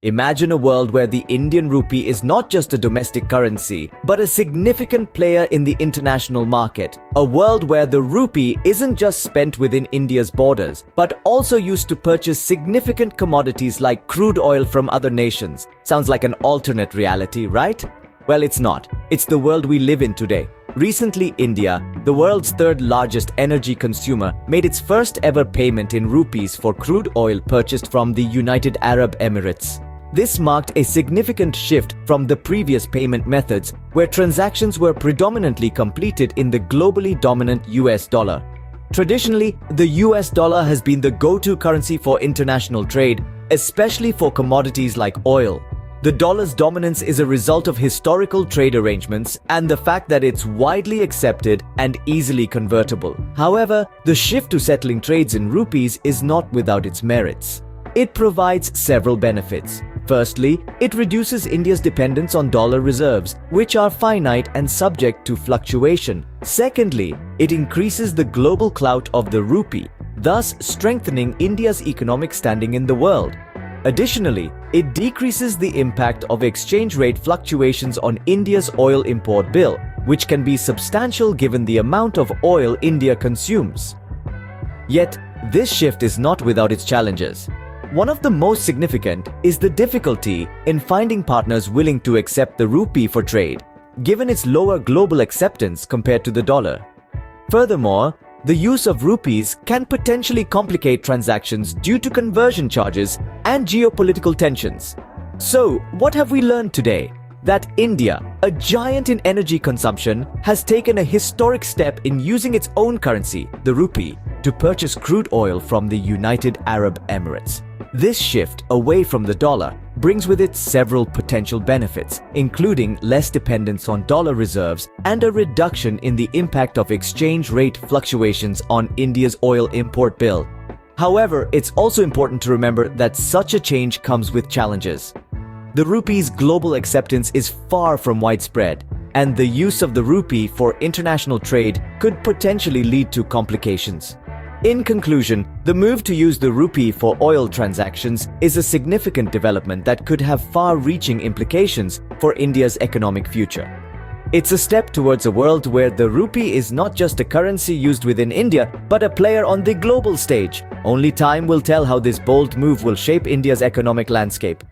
Imagine a world where the Indian rupee is not just a domestic currency, but a significant player in the international market. A world where the rupee isn't just spent within India's borders, but also used to purchase significant commodities like crude oil from other nations. Sounds like an alternate reality, right? Well, it's not. It's the world we live in today. Recently, India, the world's third largest energy consumer, made its first ever payment in rupees for crude oil purchased from the United Arab Emirates. This marked a significant shift from the previous payment methods, where transactions were predominantly completed in the globally dominant US dollar. Traditionally, the US dollar has been the go-to currency for international trade, especially for commodities like oil. The dollar's dominance is a result of historical trade arrangements and the fact that it's widely accepted and easily convertible. However, the shift to settling trades in rupees is not without its merits. It provides several benefits. Firstly, it reduces India's dependence on dollar reserves, which are finite and subject to fluctuation. Secondly, it increases the global clout of the rupee, thus strengthening India's economic standing in the world. Additionally, it decreases the impact of exchange rate fluctuations on India's oil import bill, which can be substantial given the amount of oil India consumes. Yet, this shift is not without its challenges. One of the most significant is the difficulty in finding partners willing to accept the rupee for trade, given its lower global acceptance compared to the dollar. Furthermore, the use of rupees can potentially complicate transactions due to conversion charges and geopolitical tensions. So, what have we learned today? That India, a giant in energy consumption, has taken a historic step in using its own currency, the rupee, to purchase crude oil from the United Arab Emirates. This shift away from the dollar brings with it several potential benefits, including less dependence on dollar reserves and a reduction in the impact of exchange rate fluctuations on India's oil import bill. However, it's also important to remember that such a change comes with challenges. The rupee's global acceptance is far from widespread, and the use of the rupee for international trade could potentially lead to complications. In conclusion, the move to use the rupee for oil transactions is a significant development that could have far-reaching implications for India's economic future. It's a step towards a world where the rupee is not just a currency used within India, but a player on the global stage. Only time will tell how this bold move will shape India's economic landscape.